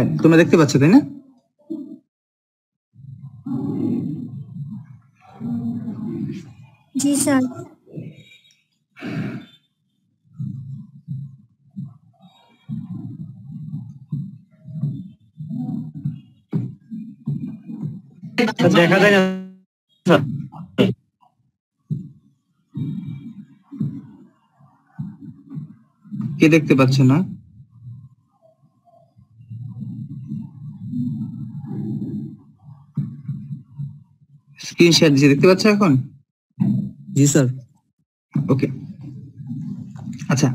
Fine, তোমরা দেখতে পাচ্ছ তাই না? জি স্যার। দেখা যায় না। কে দেখতে পাচ্ছ না? স্ক্রিন শেয়ার দিচ্ছি, দেখতে পাচ্ছ এখন? জি স্যার। ওকে, আচ্ছা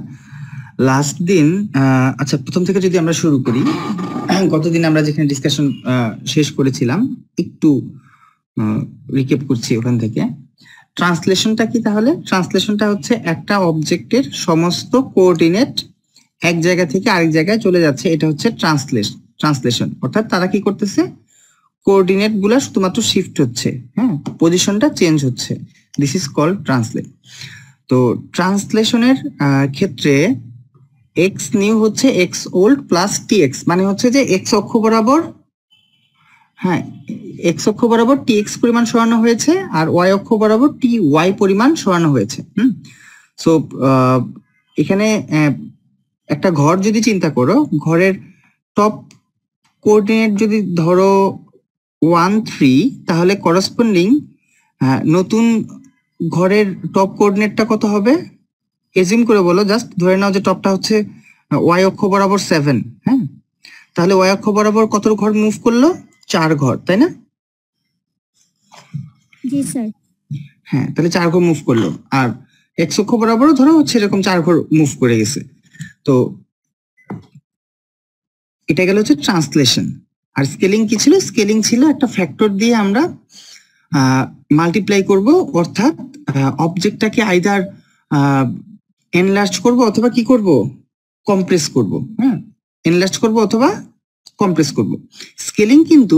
লাস্ট দিন, আচ্ছা প্রথম থেকে যদি আমরা শুরু করি, গতদিন আমরা যেখানে ডিসকাশন শেষ করেছিলাম একটু রিক্যাপ করছি ওখান থেকে। ট্রান্সলেশনটা কি তাহলে? ট্রান্সলেশনটা হচ্ছে একটা অবজেক্টের সমস্ত কোঅর্ডিনেট এক জায়গা থেকে আরেক জায়গায় চলে যাচ্ছে, এটা হচ্ছে ট্রান্সলেশন। অর্থাৎ তারা কি করতেছে, কোঅর্ডিনেট গুলা শুধুমাত্র শিফট হচ্ছে, হ্যাঁ, পজিশনটা চেঞ্জ হচ্ছে। This is called translate. তো ট্রান্সলেশনের ক্ষেত্রে এক্স নিউ হচ্ছে X old plus T X, মানে হচ্ছে যে এক্স অক্ষ বরাবর, হ্যাঁ এক্স অক্ষ বরাবর টি এক্স পরিমাণ সরানো হয়েছে আর ওয়াই অক্ষ বরাবর টি ওয়াই পরিমাণ সরানো হয়েছে। সো এখানে একটা ঘর যদি চিন্তা করো, ঘরের টপ কোঅর্ডিনেট যদি ধরো 1 3, তাহলে করসপন্ডিং নতুন ঘরের টপ কোঅর্ডিনেটটা কত হবে? এজিউম করে বলো, জাস্ট ধরে নাও যে টপটা হচ্ছে ওয়াই অক্ষ বরাবর 7, হ্যাঁ, তাহলে ওয়াই অক্ষ বরাবর কত ঘর মুভ করলো? 4 ঘর, তাই না? জি স্যার। হ্যাঁ, তাহলে 4 ঘর মুভ করলো। আর এক্স অক্ষ বরাবরও ধরো হচ্ছে এরকম 4 ঘর মুভ করে গেছে। তো এটা গেল হচ্ছে ট্রান্সলেশন। আর স্কেলিং কি ছিল? স্কেলিং ছিল একটা ফ্যাক্টর দিয়ে আমরা মাল্টিপ্লাই করব, অর্থাৎ অবজেক্টটাকে আইদার এনলার্জ করব অথবা কি করব, কম্প্রেস করব। হ্যাঁ, এনলার্জ করব অথবা কম্প্রেস করব। স্কেলিং কিন্তু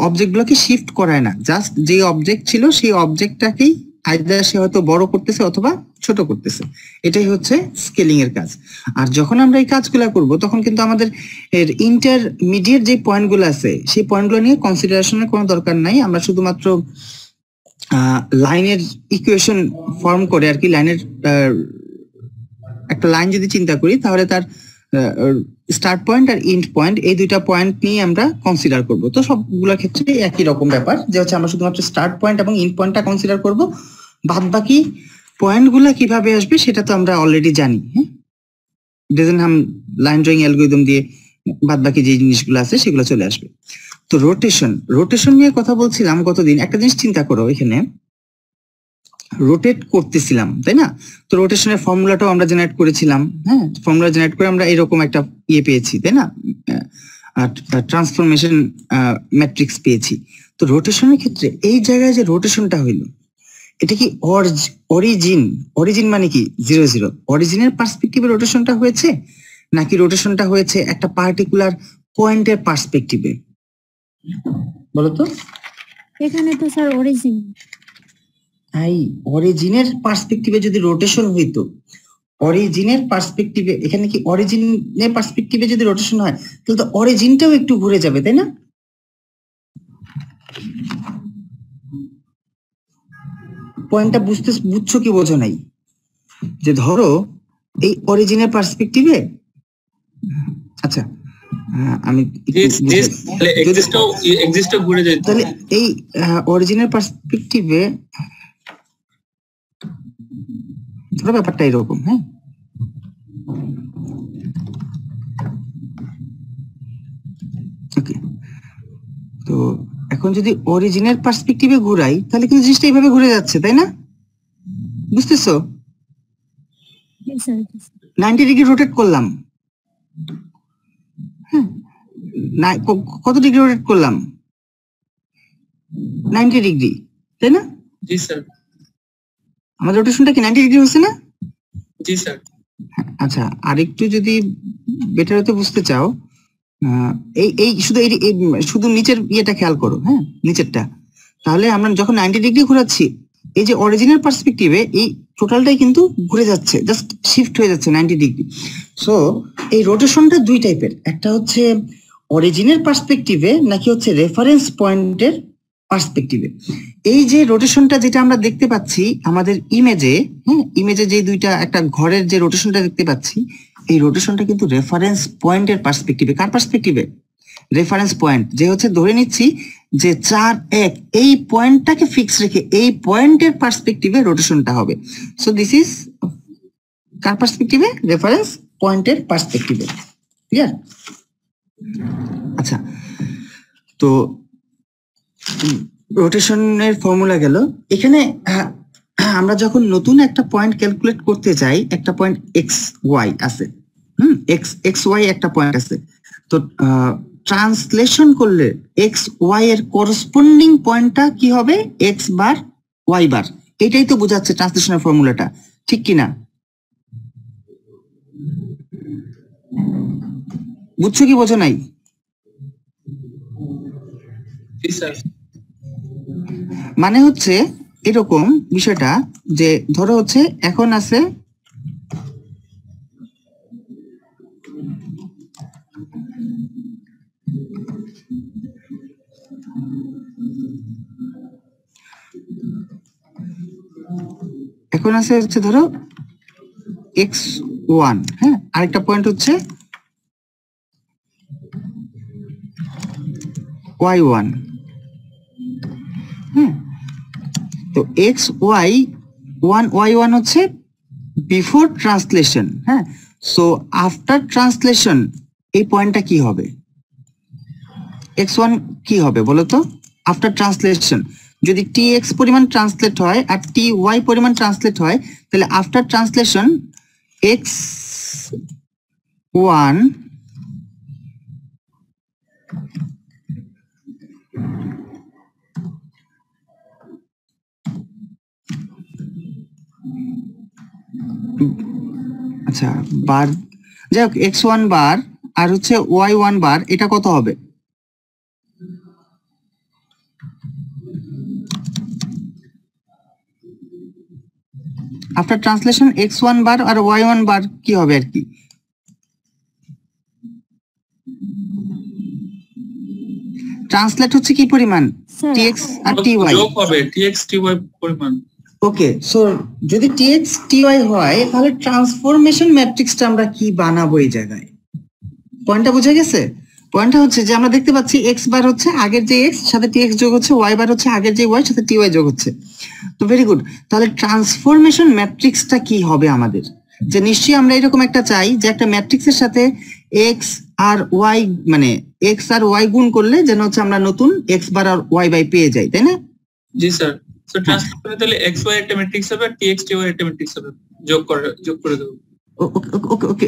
অবজেক্টগুলোকে শিফট করায় না, জাস্ট যে অবজেক্ট ছিল সেই অবজেক্টটাকেই আইদার সে হয়তো বড় করতেছে অথবা ছোট করতেছে, এটাই হচ্ছে স্কেলিং এর কাজ। আর যখন আমরা এই কাজগুলো করব তখন কিন্তু আমাদের এর ইন্টারমিডিয়েট যে পয়েন্টগুলো আছে সেই পয়েন্টগুলো নিয়ে কনসিডারেশনের কোনো দরকার নাই। আমরা শুধুমাত্র লাইনের ইকুয়েশন ফর্ম করে আর কি, লাইনের একটা লাইন যদি চিন্তা করি তাহলে তার স্টার্ট পয়েন্ট আর এন্ড পয়েন্ট, এই দুইটা পয়েন্ট নিয়ে আমরা কনসিডার করব। তো সবগুলোর ক্ষেত্রে একই রকম ব্যাপার, যে হচ্ছে আমরা শুধুমাত্র স্টার্ট পয়েন্ট এবং এন্ড পয়েন্টটা কনসিডার করব, বাদ বাকি পয়েন্টগুলো কিভাবে আসবে সেটা তো আমরা অলরেডি জানি। হ্যাঁ, ডিজাইন হাম লাইন ড্রয়িং অ্যালগরিদম দিয়ে বাদ বাকি যে জিনিসগুলো আছে সেগুলো চলে আসবে। তো রোটেশন নিয়ে কথা বলছিলাম গতদিন। একটা জিনিস চিন্তা করো, এখানে রোটেট করতেছিলাম তাই না? তো রোটেশনের ফর্মুলাটাও আমরা জেনারেট করেছিলাম। হ্যাঁ, ফর্মুলা জেনারেট করে আমরা এরকম একটা ইয়ে পেয়েছি তাই না, ট্রান্সফরমেশন ম্যাট্রিক্স পেয়েছি। তো রোটেশনের ক্ষেত্রে এই জায়গায় যে রোটেশনটা হইলো, এটা কি অরিজিন মানে কি 0 0, অরিজিনের পার্সপেক্টিভে রোটেশনটা হয়েছে নাকি রোটেশনটা হয়েছে একটা পার্টিকুলার পয়েন্টের পার্সপেক্টিভে? বলো তো। এখানে তো স্যার অরিজিন। এই অরিজিনের পার্সপেক্টিভে যদি রোটেশন হইতো, অরিজিনের পার্সপেক্টিভে, এখানে কি অরিজিনের পার্সপেক্টিভে যদি রোটেশন হয় তাহলে তো অরিজিনটাও একটু ঘুরে যাবে তাই না? পয়েন্টটা বুঝছো কি বোঝো নাই? যে ধরো এই অরিজিনের পার্সপেক্টিভে, আচ্ছা আমি তাহলে এই অরিজিনের পার্সপেক্টিভে ধরো ব্যাপারটা এরকম। হ্যাঁ, ওকে, তো এখন যদি অরিজিনের পার্সপেক্টিভে ঘুরাই তাহলে কিন্তু জিনিসটা এইভাবে ঘুরে যাচ্ছে তাই না? বুঝতেছো? 90 ডিগ্রি রোটেট করলাম। হ্যাঁ, কত ডিগ্রি রোটেট করলাম? 90 ডিগ্রি, তাই না? জি স্যার। আমাদের রোটেশনটা কি 90 ডিগ্রি হচ্ছে না? জি স্যার। আচ্ছা, আরেকটু যদি বেটার হতে বুঝতে চাও, এই শুধু নিচের ইয়েটা খেয়াল করো। হ্যাঁ, নিচেরটা। তাহলে আমরা যখন 90 ডিগ্রি ঘোরাচ্ছি, এই যে অরিজিনাল পার্সপেক্টিভে এই টোটালটাই কিন্তু ঘুরে যাচ্ছে, জাস্ট শিফট হয়ে যাচ্ছে 90 ডিগ্রি। সো এই রোটেশনটা দুই টাইপের, একটা হচ্ছে অরিজিনের পার্সপেক্টিভে নাকি হচ্ছে রেফারেন্স পয়েন্টের পার্সপেক্টিভে? এই যে রোটেশনটা যেটা আমরা দেখতে পাচ্ছি আমাদের ইমেজে, হ্যাঁ, ইমেজে যে দুইটা একটা ঘরের যে রোটেশনটা দেখতে পাচ্ছি, এই রোটেশনটা কিন্তু রেফারেন্স পয়েন্টের পার্সপেক্টিভে। কার পার্সপেক্টিভে? রেফারেন্স পয়েন্ট, যে হচ্ছে ধরে নিচ্ছি যে 4 1 এই পয়েন্টটাকে ফিক্স রেখে এই পয়েন্টের পার্সপেক্টিভে রোটেশনটা হবে। সো দিস ইজ কার পার্সপেক্টিভে? রেফারেন্স পয়েন্টের পার্সপেক্টিভে। ক্লিয়ার? আচ্ছা, তো রোটেশনের ফর্মুলা গেল। এখানে আমরা যখন নতুন একটা পয়েন্ট ক্যালকুলেট করতে যাই, একটা পয়েন্ট এক্স ওয়াই আছে, এক্স ওয়াই একটা পয়েন্ট আছে, তো ট্রান্সলেশন করলে এক্স ওয়াই এর করসপন্ডিং পয়েন্টটা কি হবে? X bar y bar. এটাই তো বোঝাচ্ছে ট্রান্সলেশনের ফর্মুলাটা, ঠিক কিনা? বুঝছো কি বোঝো নাই? মানে হচ্ছে এরকম বিষয়টা যে ধরো হচ্ছে এখন আছে হচ্ছে ধরো x1, হ্যাঁ, আরেকটা পয়েন্ট হচ্ছে y1, হ্যাঁ। তো x1 y1 হচ্ছে বিফোর ট্রান্সলেশন, হ্যাঁ। সো আফটার ট্রান্সলেশন এই পয়েন্টটা কি হবে? x1 কি হবে বলো তো? আফটার ট্রান্সলেশন যদি tx পরিমাণ ট্রান্সলেট হয় আর ty পরিমাণ ট্রান্সলেট হয়, তাহলে আফটার ট্রান্সলেশন x1 আচ্ছা বার, যাই হোক x1 বার আর হচ্ছে y1 বার, এটা কত হবে? আফটার ট্রান্সলেশন x1 বার আর y1 বার কি হবে আর কি? ট্রান্সলেট হচ্ছে কি পরিমাণ? tx আর ty যোগ হবে, tx ty পরিমাণ। ওকে, সো যদি tx ty হয় তাহলে ট্রান্সফরমেশন ম্যাট্রিক্সটা আমরা কি বানাবো এই জায়গায়? পয়েন্টটা বোঝা গেছে? পয়েন্টটা হচ্ছে যে আমরা দেখতে পাচ্ছি x বার হচ্ছে আগের যে x সাথে tx যোগ হচ্ছে, y বার হচ্ছে আগের যে y সাথে ty যোগ হচ্ছে। তো ভেরি গুড, তাহলে ট্রান্সফরমেশন ম্যাট্রিক্সটা কি হবে আমাদের? যে নিশ্চয়ই আমরা এরকম একটা চাই যে একটা ম্যাট্রিক্সের সাথে x আর y, মানে x আর y গুণ করলে যেন হচ্ছে আমরা নতুন x বার আর y বাই পেয়ে যাই, তাই না? জি স্যার। সো ট্রান্সফার তাহলে xy একটা ম্যাট্রিক্স হবে, tx ty একটা ম্যাট্রিক্স হবে, যোগ করে দেব। ওকে ওকে,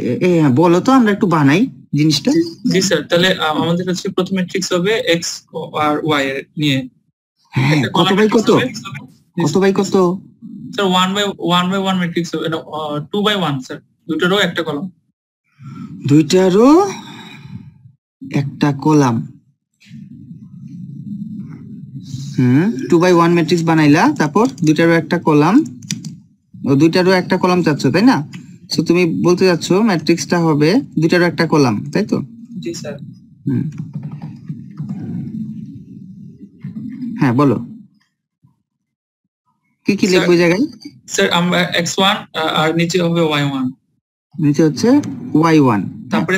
বলো তো আমরা একটু বানাই জিনিসটা। জি স্যার, তাহলে আমাদের কাছে প্রথম ম্যাট্রিক্স হবে x আর y এর নিয়ে। হ্যাঁ, কত বাই কত? কত বাই কত? স্যার 1 বাই 1 ম্যাট্রিক্স হবে, 2 বাই 1 স্যার, দুটো রো একটা কলাম। দুইটা রো একটা কলাম, 2 বাই 1 ম্যাট্রিক্স বানাইলা, তারপর দুইটা রো একটা কলাম, ও দুইটা রো একটা কলাম চাচ্ছ তাই না? সো তুমি বলতে যাচ্ছ ম্যাট্রিক্সটা হবে দুইটা রো একটা কলাম, তাই তো? জি স্যার। হ্যাঁ বলো কি কি লিখবো জায়গায়? স্যার আমরা x1 আর নিচে হবে y1, নিচে হচ্ছে y1, তারপরে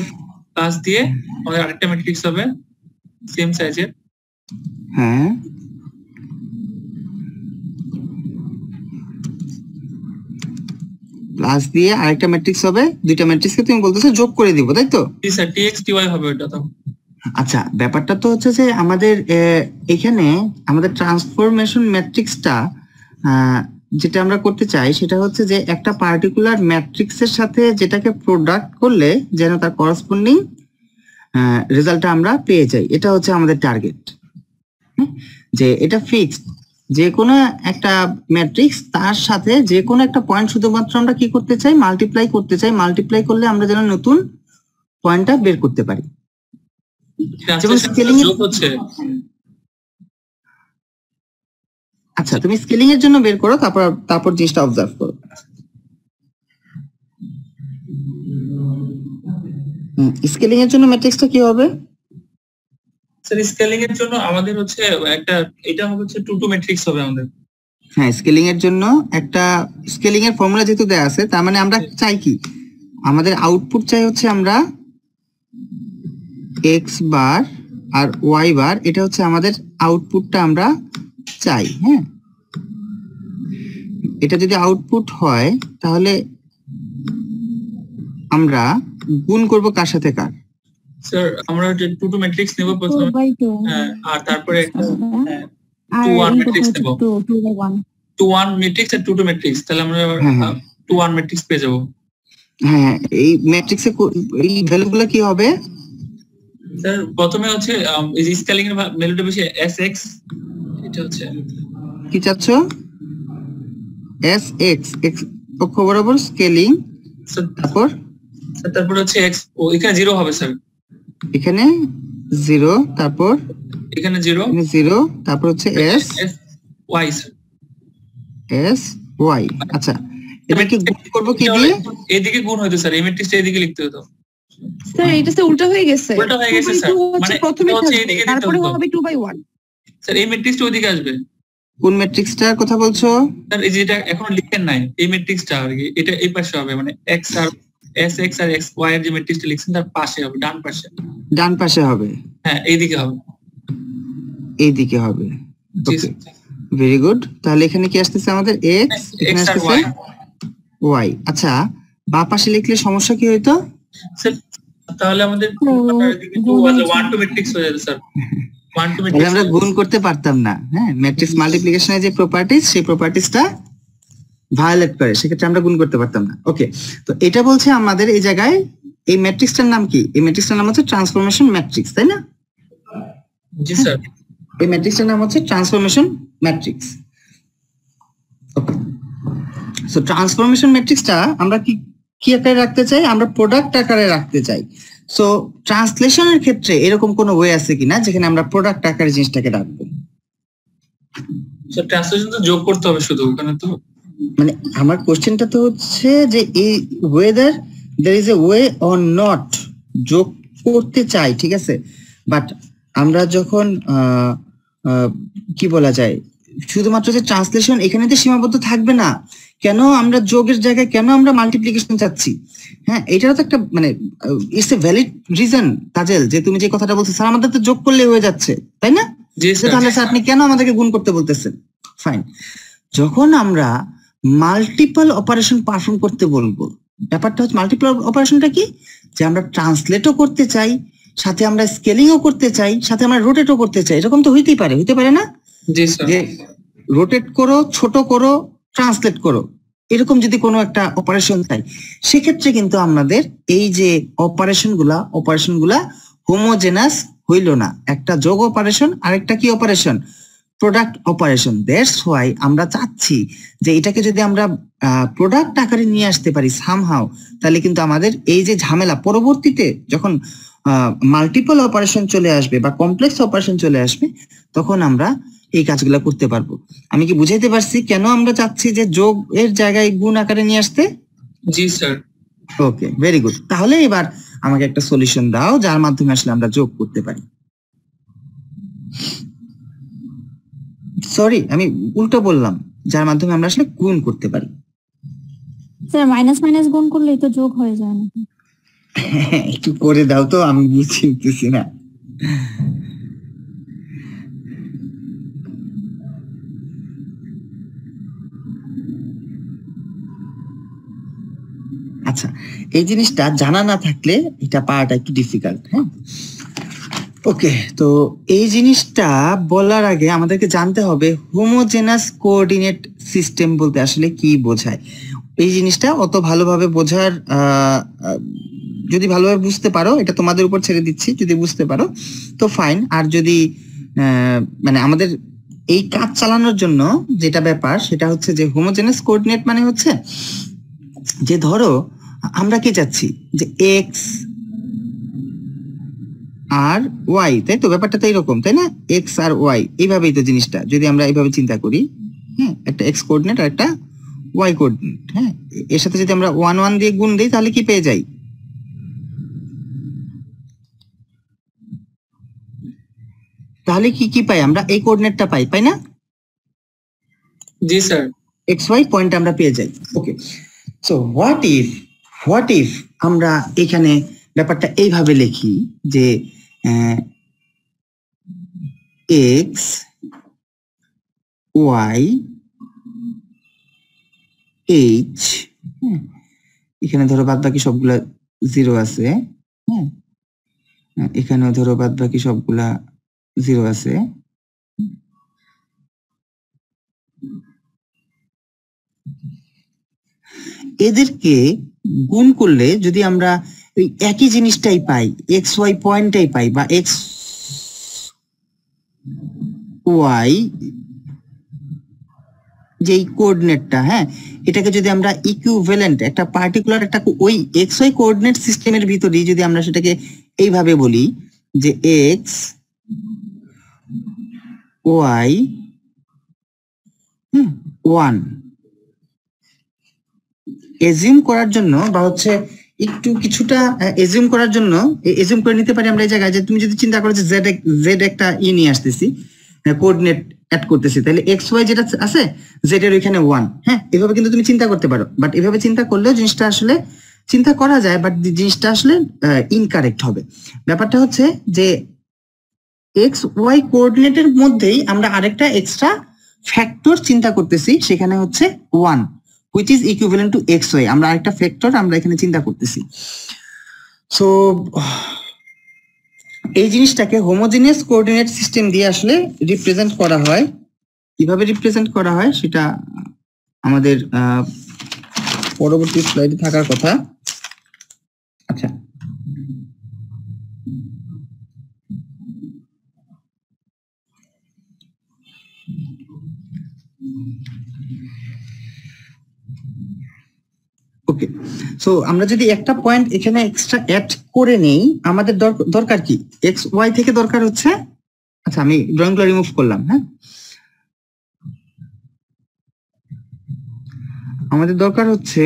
প্লাস দিয়ে আমাদের আরেকটা ম্যাট্রিক্স হবে সেম সাইজের। হ্যাঁ, প্লাস দিয়ে আরেকটা ম্যাট্রিক্স হবে, দুইটা ম্যাট্রিক্সকে তুমি বলতেছো যোগ করে দিব, তাই তো? জি স্যার, tx ty হবে ওটা তো। আচ্ছা, ব্যাপারটা তো হচ্ছে যে আমাদের এখানে আমাদের ট্রান্সফরমেশন ম্যাট্রিক্সটা যেটা আমরা করতে চাই সেটা হচ্ছে যে একটা পার্টিকুলার ম্যাট্রিক্সের সাথে যেটাকে প্রোডাক্ট করলে যেন তার করসপন্ডিং রেজাল্টটা আমরা পেয়ে যাই, এটা হচ্ছে আমাদের টার্গেট। যে এটা ফিক্সড, যে কোনো একটা ম্যাট্রিক্স তার সাথে যে কোনো একটা পয়েন্ট শুধুমাত্র আমরা কি করতে চাই? মাল্টিপ্লাই করতে চাই। মাল্টিপ্লাই করলে আমরা যেন নতুন পয়েন্টটা বের করতে পারি। যেমন স্কেলিং যোগ হচ্ছে। আচ্ছা, তুমি স্কেলিং এর জন্য বের করো, তারপর জিনিসটা অবজার্ভ করো। স্কেলিং এর জন্য ম্যাট্রিক্সটা কি হবে? স্যার স্কেলিং এর জন্য আমাদের হচ্ছে একটা, এটা হচ্ছে 2 ম্যাট্রিক্স হবে আমাদের। হ্যাঁ, স্কেলিং এর জন্য একটা স্কেলিং এর ফর্মুলা যেহেতু দেওয়া আছে, তার মানে আমরা চাই কি, আমাদের আউটপুট চাই হচ্ছে আমরা এক্স বার আর ওয়াই বার, এটা হচ্ছে আমাদের আউটপুটটা আমরা চাই। হ্যাঁ, এটা যদি আউটপুট হয় তাহলে আমরা গুণ করব কার সাথে কার? স্যার আমরা 2 ম্যাট্রিক্স নেব প্রথমে, 2/2 হ্যাঁ, আর তারপরে একটা আর 2 1 ইনপুট ম্যাট্রিক্স হচ্ছে নেব, 2/1। 2 1 ম্যাট্রিক্স আর 2 ম্যাট্রিক্স, তাহলে আমরা হ্যাঁ। 2 1 ম্যাট্রিক্স পেয়ে যাব। হ্যাঁ, এই ম্যাট্রিক্সে এই ভ্যালুগুলো কি হবে? স্যার প্রথমে হচ্ছে এই যে স্কেলিং এর ভ্যালুটা বেশি sx, এটা হচ্ছে কি চাচ্ছ? এস এক্স, এক্স অক্ষ বরাবর স্কেলিং, তারপর তারপর হচ্ছে x, ও এখানে 0 হবে স্যার, এখানে 0, তারপর এখানে 0, এখানে 0, তারপর হচ্ছে S y sir. S Y. আচ্ছা, এটাকে গুণ করব কি দিয়ে? এদিকে গুণ হইতো স্যার, এই ম্যাট্রিক্সটা এদিকে লিখতে হতো। স্যার এটা তো উল্টা হয়ে গেছে। উল্টা হয়ে গেছে স্যার, 2/2 হচ্ছে মানে প্রথমে এটা হচ্ছে থাকবে, এদিকে দিতে তারপরে হতো হবে 2/1। স্যার। এই ম্যাট্রিক্সটা ওইদিকে আসবে কোন ম্যাট্রিক্সটার কথা বলছো? স্যার, এই যে এটা এখনো লিখেন নাই, এই ম্যাট্রিক্সটা আর কি, এটা এই পাশে হবে, মানে x আর sx আর xy এর যে ম্যাট্রিক্সটা লিখছেন তার পাশে হবে, ডান পাশে। ডান পাশে হবে, হ্যাঁ, এইদিকে হবে। এইদিকে হবে। জি ওকে, স্যার। Very good. তাহলে এখানে কি আসতেছে আমাদের? এক্স, এখানে x আর আসতেছে y ওয়াই। আচ্ছা, বা পাশে লিখলে সমস্যা কি হইতো? স্যার, তাহলে আমাদের এদিকে 2 আছে 1 2 ম্যাট্রিক্স হয়ে যাবে স্যার, 1 2 তাহলে ম্যাট্রিক্স। আমরা গুণ করতে পারতাম না। হ্যাঁ, ম্যাট্রিক্স মাল্টিপ্লিকেশনের যে প্রপার্টিজ, সেই প্রপার্টিজটা ভায়োলেট করে, সেক্ষেত্রে আমরা গুণ করতে পারতাম না। ওকে, তো এটা বলছে আমাদের এই জায়গায় এই ম্যাট্রিক্সটার নাম কি? এই ম্যাট্রিক্সটার নাম হচ্ছে ট্রান্সফরমেশন ম্যাট্রিক্স, তাই না? জি স্যার। এই ম্যাট্রিক্সটার নাম হচ্ছে ট্রান্সফরমেশন ম্যাট্রিক্স। ওকে, সো ট্রান্সফরমেশন ম্যাট্রিক্সটা আমরা কি কি আকারে রাখতে চাই? আমরা প্রোডাক্ট আকারে রাখতে চাই। সো ট্রান্সলেশনের ক্ষেত্রে এরকম কোনো ওয়ে আছে কিনা যেখানে আমরা প্রোডাক্ট আকারে জিনিসটাকে রাখবো? স্যার ট্রান্সলেশন তো যোগ করতে হবে শুধু, ওখানে তো মানে আমার কোশ্চেনটা তো হচ্ছে যে এই weather there is a way or not, যোগ করতে চাই, ঠিক আছে, বাট আমরা যখন কি বলা যায়, শুধুমাত্র যে ট্রান্সলেশন এখানে তো সীমাবদ্ধ থাকবে না। কেন আমরা যোগের জায়গায় কেন আমরা মাল্টিপ্লিকেশন চাচ্ছি? হ্যাঁ, এটারও তো একটা মানে it's a valid reason kajal, যে তুমি যে কথাটা বলছো, স্যার আমাদের তো যোগ করলে হয়ে যাচ্ছে, তাই না? জি স্যার। তাহলে স্যার আপনি কেন আমাদেরকে গুণ করতে বলতেছেন? ফাইন, যখন আমরা মাল্টিপল অপারেশন পারফর্ম করতে বলবো, ব্যাপারটা হচ্ছে মাল্টিপল অপারেশনটা কি, যে আমরা ট্রান্সলেটও করতে চাই, সাথে আমরা স্কেলিংও করতে চাই, সাথে আমরা রোটেটও করতে চাই। এরকম তো হইতে পারে না? জি স্যার। যে রোটেট করো, ছোট করো, ট্রান্সলেট করো, এরকম যদি কোনো একটা অপারেশন চাই, সেক্ষেত্রে কিন্তু আমাদের এই যে অপারেশনগুলা হোমোজেনাস হইল না। একটা যোগ অপারেশন, আরেকটা কি operation? Product operation. That's why আমরা চাচ্ছি যে এটাকে যদি আমরা প্রোডাক্ট আকারে নিয়ে আসতে পারি সামহাও, তাহলে কিন্তু আমাদের এই যে ঝামেলা পরবর্তীতে যখন মাল্টিপল অপারেশন চলে আসবে বা কমপ্লেক্স অপারেশন চলে আসবে, তখন আমরা এই কাজগুলো করতে পারবো। আমি কি বুঝাইতে পারছি কেন আমরা চাচ্ছি যে যোগ এর জায়গায় গুণ আকারে নিয়ে আসতে? জি স্যার। ওকে, ভেরি গুড। তাহলে এবার আমাকে একটা সলিউশন দাও যার মাধ্যমে আসলে আমরা যোগ করতে পারি। সরি, আমি উল্টো বললাম, যার মাধ্যমে আমরা আসলে গুণ করতে পারি। স্যার মাইনাস মাইনাস গুণ করলেই তো যোগ হয়ে যায় না? একটু করে দাও তো, আমি বুঝতেছি না। আচ্ছা, এই জিনিসটা জানা না থাকলে এটা পাওয়াটা একটু ডিফিকাল্ট। হ্যাঁ, ওকে, তো এই জিনিসটা বলার আগে আমাদেরকে জানতে হবে হোমোজেনাস কোঅর্ডিনেট সিস্টেম বলতে আসলে কি বোঝায়। এই জিনিসটা অত ভালোভাবে বোঝার যদি ভালোভাবে বুঝতে পারো, এটা তোমাদের উপর ছেড়ে দিচ্ছি, যদি বুঝতে পারো তো ফাইন। আর যদি মানে আমাদের এই কাজ চালানোর জন্য যেটা ব্যাপার, সেটা হচ্ছে যে হোমোজেনাস কোঅর্ডিনেট মানে হচ্ছে যে ধরো আমরা কি চাচ্ছি যে এক্স আর ওয়াই, তাই তো? ব্যাপারটা তো এইরকম, তাই না? এক্স আর ওয়াই, এইভাবেই তো জিনিসটা যদি আমরা এইভাবে চিন্তা করি, হ্যাঁ, একটা এক্স কোঅর্ডিনেট আর একটা ওয়াই কোঅর্ডিনেট, হ্যাঁ, এর সাথে যদি আমরা 1 1 দিয়ে গুণ দিই, তাহলে কি পেয়ে যাই? তাহলে কি কি পাই আমরা? এই কোঅর্ডিনেটটা পাই না? জি স্যার। এক্স ওয়াই পয়েন্ট আমরা পেয়ে যাই। ওকে, সো হোয়াট ইফ আমরা এখানে ব্যাপারটা এইভাবে লিখি যে এক্স ওয়াই এইচ, এখানে ধরো বাদ বাকি সবগুলা 0 আছে, হ্যাঁ, এখানেও ধরো বাদ বাকি সবগুলা 0 আছে। এদেরকে গুণ করলে যদি আমরা ওই একই জিনিসটাই পাই, এক্স ওয়াই পয়েন্টটাই পাই, বা এক্স ওয়াই যেই কোঅর্ডিনেটটা, হ্যাঁ, এটাকে যদি আমরা ইকুইভ্যালেন্ট একটা পার্টিকুলার একটা ওই এক্স ওয়াই কোঅর্ডিনেট সিস্টেমের ভিতরেই যদি আমরা সেটাকে এইভাবে বলি যে এক্স ওয়াই 1 এজিউম করার জন্য, বা হচ্ছে একটু কিছুটা এজিউম করার জন্য এজিউম করে নিতে পারি আমরা এই জায়গায়, যে তুমি যদি চিন্তা করো যে জেড একটা নিয়ে আসতেছি, কোঅর্ডিনেট অ্যাড করতেছি, তাহলে এক্স ওয়াই যেটা আছে জেড এর ওইখানে 1, হ্যাঁ, এভাবে কিন্তু তুমি চিন্তা করতে পারো। বাট এভাবে চিন্তা করলেও জিনিসটা আসলে চিন্তা করা যায়, বাট জিনিসটা আসলে ইনকারেক্ট হবে। ব্যাপারটা হচ্ছে যে এক্স ওয়াই কোঅর্ডিনেটের মধ্যেই আমরা আরেকটা এক্সট্রা ফ্যাক্টর চিন্তা করতেছি, সেখানে হচ্ছে 1 which is equivalent to xy, আমরা আরেকটা ফ্যাক্টর আমরা এখানে চিন্তা করতেছি। সো এই জিনিসটাকে হোমোজেনিয়াস কোঅর্ডিনেট সিস্টেম দিয়ে আসলে রিপ্রেজেন্ট করা হয়। কিভাবে রিপ্রেজেন্ট করা হয় সেটা আমাদের পরবর্তী স্লাইডে থাকার কথা। আচ্ছা, ওকে, সো আমরা যদি একটা পয়েন্ট এখানে এক্সট্রা অ্যাড করে নেই, আমাদের দরকার কি? এক্স ওয়াই থেকে দরকার হচ্ছে, আচ্ছা আমি ড্রয়িংগুলো রিমুভ করলাম, হ্যাঁ, আমাদের দরকার হচ্ছে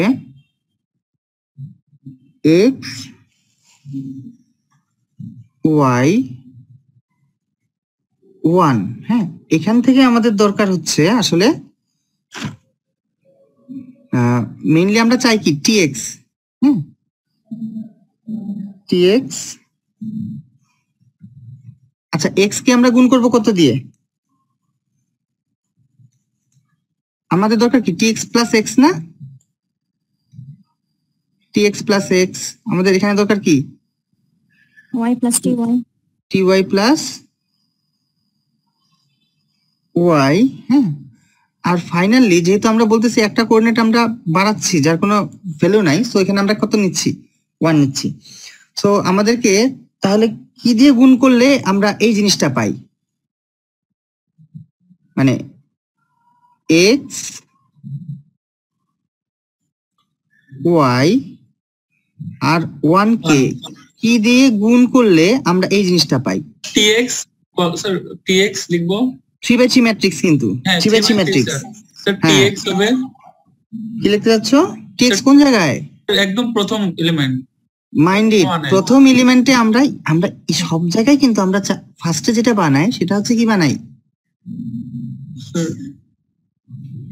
এক্স ওয়াই 1, হ্যাঁ, এখান থেকে আমাদের দরকার হচ্ছে আসলে মেইনলি আমরা চাই কি টিএক্স, হ্যাঁ, টিএক্স। আচ্ছা, এক্স কে আমরা গুণ করব কত দিয়ে? আমাদের দরকার কি টিএক্স প্লাস এক্স না? টিএক্স প্লাস এক্স, আমাদের এখানে দরকার কি Y plus T Y, T Y plus Y, হ্যাঁ। আর ফাইনালি যেহেতু আমরা বলতেছি একটা কোঅর্ডিনেট আমরা বাড়াচ্ছি যার কোনো ভ্যালু নাই, সো এখানে আমরা কত নিচ্ছি? 1 নিচ্ছি। সো আমাদেরকে তাহলে কি দিয়ে গুণ করলে আমরা এই জিনিসটা পাই? মানে এক্স ওয়াই আর 1 কে কি দিয়ে গুণ করলে আমরা এই জিনিসটা পাই? টিএক্স, স্যার টিএক্স লিখবো 3/3 ম্যাট্রিক্স, কিন্তু 3/3 ম্যাট্রিক্স, স্যার টিএক্স হবে, কি লিখতে যাচ্ছ? টিএক্স কোন জায়গায়? একদম প্রথম এলিমেন্ট, মাইন্ডেড প্রথম এলিমেন্টে আমরা সব জায়গায় কিন্তু আমরা ফার্স্টে যেটা বানাই সেটা হচ্ছে কি বানাই?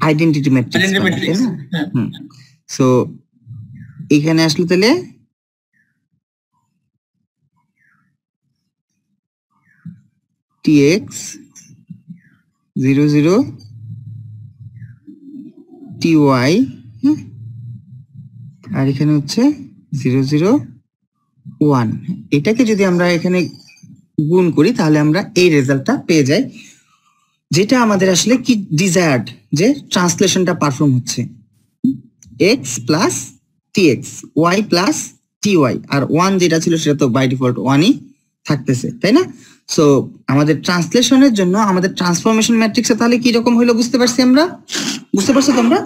Identity matrix. সো এখানে আসলে তাহলে টিএক্স 0 0 টিওয়াই, আর এখানে হচ্ছে 0 0 1। এটাকে যদি আমরা এখানে গুণ করি তাহলে আমরা এই রেজাল্টটা পেয়ে যাই, যেটা আমাদের আসলে কি ডিজায়ার্ড, যে ট্রান্সলেশনটা পারফর্ম হচ্ছে X plus TX, Y plus TY, আর 1 যেটা ছিল সেটা তো বাই ডিফল্ট 1ই থাকতেছে, তাই না? সো আমাদের ট্রান্সলেশনের জন্য আমাদের ট্রান্সফরমেশন ম্যাট্রিক্সে তাহলে কি রকম হইলো বুঝতে পারছি আমরা? বুঝতে পারছো তোমরা?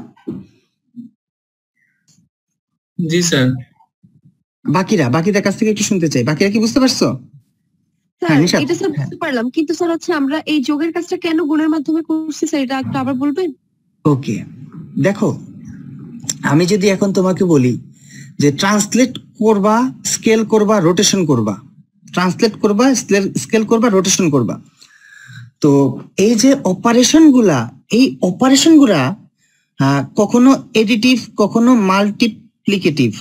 জি স্যার। বাকিদের কাছ থেকে একটু শুনতে চাই, বাকিরা কি বুঝতে পারছো? স্যার এটা স্যার বুঝতে পারলাম, কিন্তু স্যার হচ্ছে আমরা এই যোগের কাজটা কেন গুণের মাধ্যমে করছি স্যার, এটা একটু আবার বলবেন? ওকে, দেখো আমি যদি এখন তোমাকে বলি যে ট্রান্সলেট করবা, স্কেল করবা, রোটেশন করবা, ট্রান্সলেট করবা, স্কেল করবা, রোটেশন করবা, তো এই যে এই অপারেশন গুলা কখনো এডিটিভ কখনো মাল্টিপ্লিকেটিভ,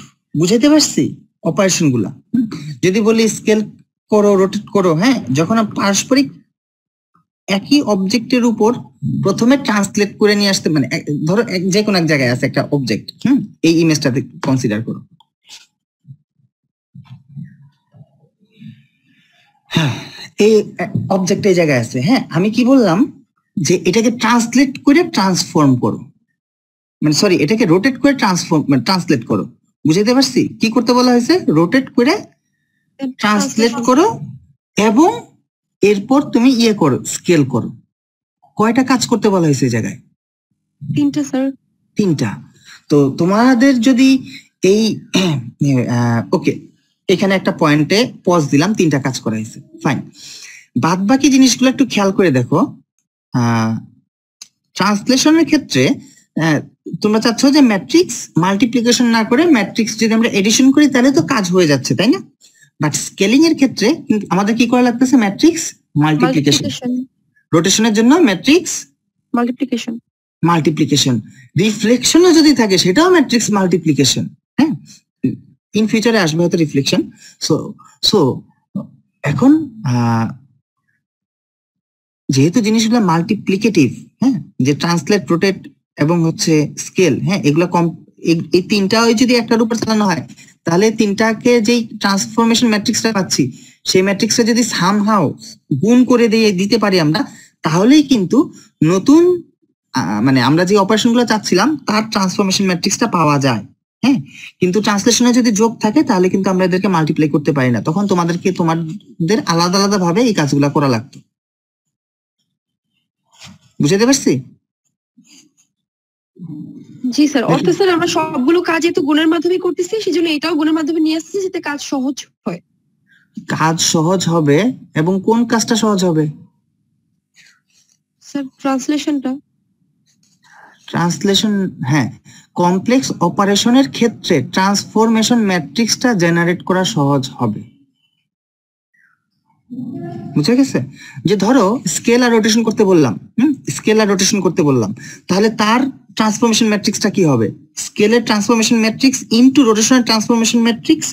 বুঝাইতে পারছি? অপারেশন গুলা যদি বলি স্কেল করো, রোটেট করো, হ্যাঁ, যখন পারস্পরিক একই অবজেক্টের উপর প্রথমে ট্রান্সলেট করে নিয়ে আসতে, মানে ধরো যে কোনো এক জায়গায় আছে একটা অবজেক্ট, এই ইমেজটাতে কনসিডার করো, হ্যাঁ, এই অবজেক্ট এই জায়গায় আছে, হ্যাঁ, আমি কি বললাম যে এটাকে ট্রান্সলেট করে ট্রান্সফর্ম করো, মানে সরি, এটাকে রোটেট করে ট্রান্সলেট করো, বুঝাইতে পারছি? কি করতে বলা হয়েছে? রোটেট করে ট্রান্সলেট করো এবং এরপর তুমি করো, স্কেল করো। কয়টা কাজ করতে বলা হয়েছে এই জায়গায়? 3টা স্যার। 3টা। তো তোমাদের যদি এই ওকে, এখানে একটা পয়েন্টে পজ দিলাম, 3টা কাজ করা হয়েছে, ফাইন। বাদ বাকি জিনিসগুলো একটু খেয়াল করে দেখো। ট্রান্সলেশনের ক্ষেত্রে তোমরা চাচ্ছ যে ম্যাট্রিক্স মাল্টিপ্লিকেশন না করে ম্যাট্রিক্স যদি আমরা এডিশন করি তাহলে তো কাজ হয়ে যাচ্ছে, তাই না? বাট স্কেলিং এর ক্ষেত্রে আমাদের কি করা লাগতেছে? Matrix multiplication. রোটেশনের জন্য ম্যাট্রিক্স মাল্টিপ্লিকেশন। রিফ্লেকশনও যদি থাকে সেটাও ম্যাট্রিক্স মাল্টিপ্লিকেশন, হ্যাঁ, ইন ফিউচারে আসবে হয়তো রিফ্লেকশন। সো এখন যেহেতু জিনিসগুলো মাল্টিপ্লিকেটিভ, হ্যাঁ, যে ট্রান্সলেট, রোটেট এবং হচ্ছে স্কেল, হ্যাঁ, এগুলো এই 3টাও যদি একটার উপর চালানো হয় তাহলে 3টাকে যেই ট্রান্সফরমেশন ম্যাট্রিক্সটা পাচ্ছি সেই ম্যাট্রিক্সটা যদি সামহাও গুণ করে দিতে পারি আমরা, তাহলেই কিন্তু নতুন মানে আমরা যে অপারেশনগুলো চাচ্ছিলাম তার ট্রান্সফরমেশন ম্যাট্রিক্সটা পাওয়া যায়, হ্যাঁ। কিন্তু ট্রান্সলেশনে যদি যোগ থাকে তাহলে কিন্তু আমরা এদেরকে মাল্টিপ্লাই করতে পারি না, তখন তোমাদের আলাদা আলাদা ভাবে এই কাজগুলো করা লাগতো। বুঝতে পারছি? জি স্যার। অর্থাৎ স্যার আমরা সবগুলো কাজ তো গুণের মাধ্যমে করতেছি, সেজন্য এটাও গুণের মাধ্যমে নিয়ে আসছি যাতে কাজ সহজ হয়। কাজ সহজ হবে এবং কোন কাজটা সহজ হবে? স্যার ট্রান্সলেশন, হ্যাঁ, কমপ্লেক্স অপারেশনের ক্ষেত্রে ট্রান্সফরমেশন ম্যাট্রিক্সটা জেনারেট করা সহজ হবে। বুঝে গেছে? যে ধরো স্কেল আর রোটেশন করতে বললাম, তাহলে তার ট্রান্সফরমেশন ম্যাট্রিক্সটা কি হবে? স্কেলের ট্রান্সফরমেশন ম্যাট্রিক্স ইনটু রোটেশনের ট্রান্সফরমেশন ম্যাট্রিক্স,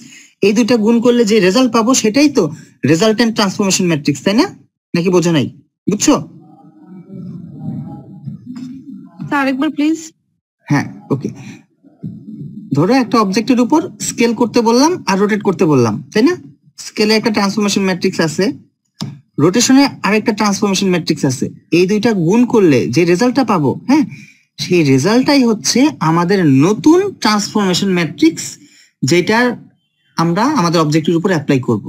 এই দুইটা গুণ করলে যে রেজাল্ট পাবো সেটাই তো রেজাল্টেন্ট ট্রান্সফরমেশন ম্যাট্রিক্স, তাই না? নাকি বোঝা নাই? বুঝছো? স্যার আরেকবার প্লিজ। হ্যাঁ, ওকে। ধরো একটা অবজেক্টের উপর স্কেল করতে বললাম আর রোটেট করতে বললাম, তাই না? স্কেলে একটা ট্রান্সফরমেশন ম্যাট্রিক্স আছে, রোটেশনে আরেকটা ট্রান্সফরমেশন ম্যাট্রিক্স আছে, এই দুইটা গুণ করলে যে রেজাল্টটা পাবো, হ্যাঁ, সেই রেজাল্টটাই হচ্ছে আমাদের নতুন ট্রান্সফরমেশন ম্যাট্রিক্স, যেটা আমরা আমাদের অবজেক্টের উপর অ্যাপ্লাই করব।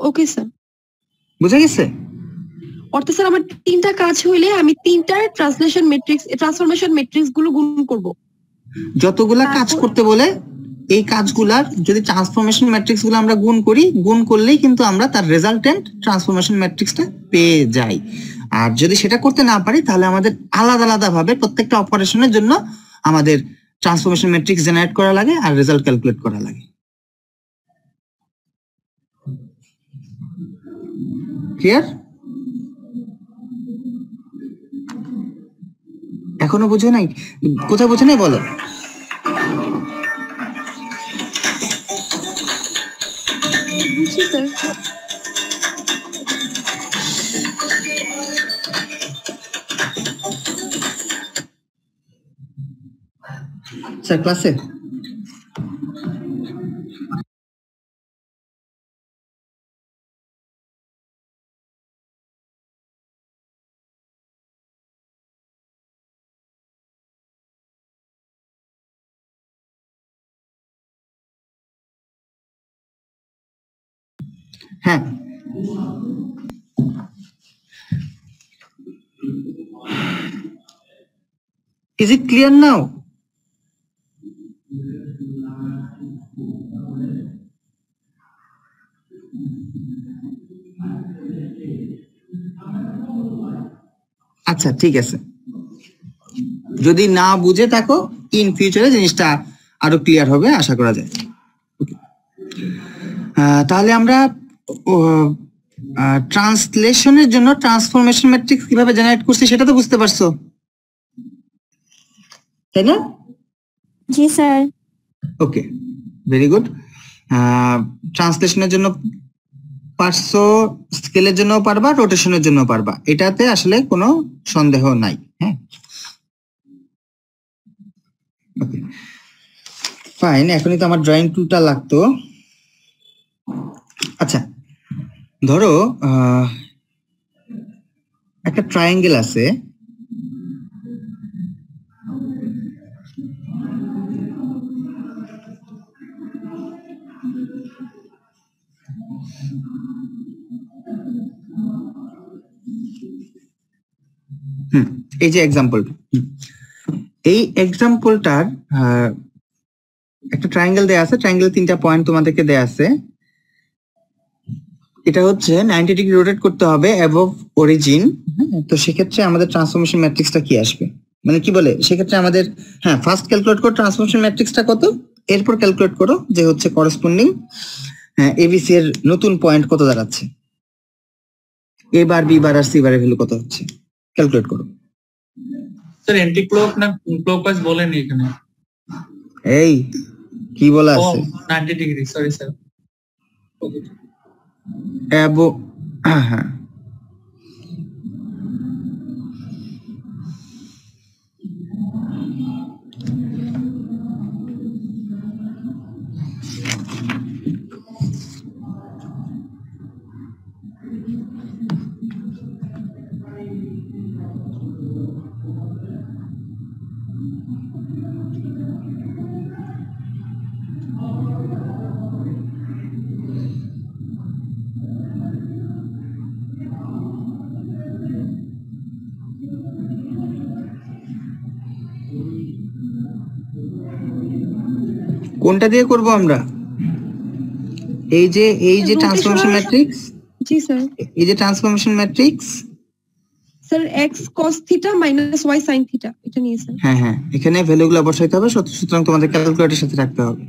Okay sir. বুঝা গেছে? অর্থাৎ স্যার আমার 3টা কাজ হইলে আমি 3টার ট্রান্সফরমেশন ম্যাট্রিক্স গুলো গুণ করব। যতগুলা কাজ করতে বলে এই কাজগুলার যদি ট্রান্সফরমেশন ম্যাট্রিক্স গুলো আমরা গুণ করলেই কিন্তু আমরা তার রেজাল্টেন্ট ট্রান্সফরমেশন ম্যাট্রিক্সটা পেয়ে যাই। আর যদি সেটা করতে না পারি তাহলে আমাদের আলাদা আলাদা ভাবে প্রত্যেকটা অপারেশনের জন্য আমাদের ট্রান্সফরমেশন ম্যাট্রিক্স জেনারেট করা লাগে আর রেজাল্ট ক্যালকুলেট করা লাগে। ক্লিয়ার? এখনো বুঝো নাই? কোথায় বুঝো নাই বলো? স্যার ক্লাসে হ্যাঁ, is it clear now? আচ্ছা, ঠিক আছে। যদি না বুঝে থাকো ইন ফিউচারে জিনিসটা আরো ক্লিয়ার হবে আশা করা যায়। তাহলে আমরা ট্রান্সলেশনের জন্য ট্রান্সফরমেশন ম্যাট্রিক্স কিভাবে জেনারেট করছি সেটা তো বুঝতে পারছো, তাই না? জি স্যার। ওকে, ভেরি গুড। ট্রান্সলেশনের জন্য পারছো, স্কেলের জন্য পারবা, রোটেশনের জন্য পারবা, এটাতে আসলে কোনো সন্দেহ নাই। হ্যাঁ, ওকে ফাইন। এখনই তো আমার ড্রয়িং টুলটা লাগতো। আচ্ছা, ধরো একটা ট্রায়াঙ্গেল আছে, এই যে এক্সাম্পলটা, এই এক্সাম্পলটার একটা ট্রায়াঙ্গেল দেয়া আছে, ট্রায়াঙ্গেল 3টা পয়েন্ট তোমাদেরকে দেয়া আছে। এটা হচ্ছে 90 ডিগ্রি রোটেট করতে হবে অ্যাবভ অরিজিন। তো সেক্ষেত্রে আমাদের ট্রান্সফরমেশন ম্যাট্রিক্সটা কি আসবে, মানে কি বলে সেক্ষেত্রে আমাদের, হ্যাঁ ফার্স্ট ক্যালকুলেট করো ট্রান্সফরমেশন ম্যাট্রিক্সটা কত, এরপর ক্যালকুলেট করো যে হচ্ছে করেসপন্ডিং এবিসি এর নতুন পয়েন্ট কত দাঁড়াচ্ছে, এ বার বি বার আর সি বারের ভ্যালু কত হচ্ছে, ক্যালকুলেট করো। স্যার এন্টি ক্লক না ক্লকওয়াইজ বলেনি এখানে। এই কি বলা আছে? 90 ডিগ্রি, সরি স্যার। অ্যাবো, হ্যাঁ কোনটা দিয়ে করব আমরা? এই যে ট্রান্সফরমেশন ম্যাট্রিক্স। জি স্যার। এই যে transformation matrix sir x cos θ - y sin θ এটা নিয়ে স্যার। হ্যাঁ হ্যাঁ, এখানে ভ্যালুগুলো বসাইতে হবে, সুতরাং তোমাদের ক্যালকুলেটরের সাথে রাখতে হবে।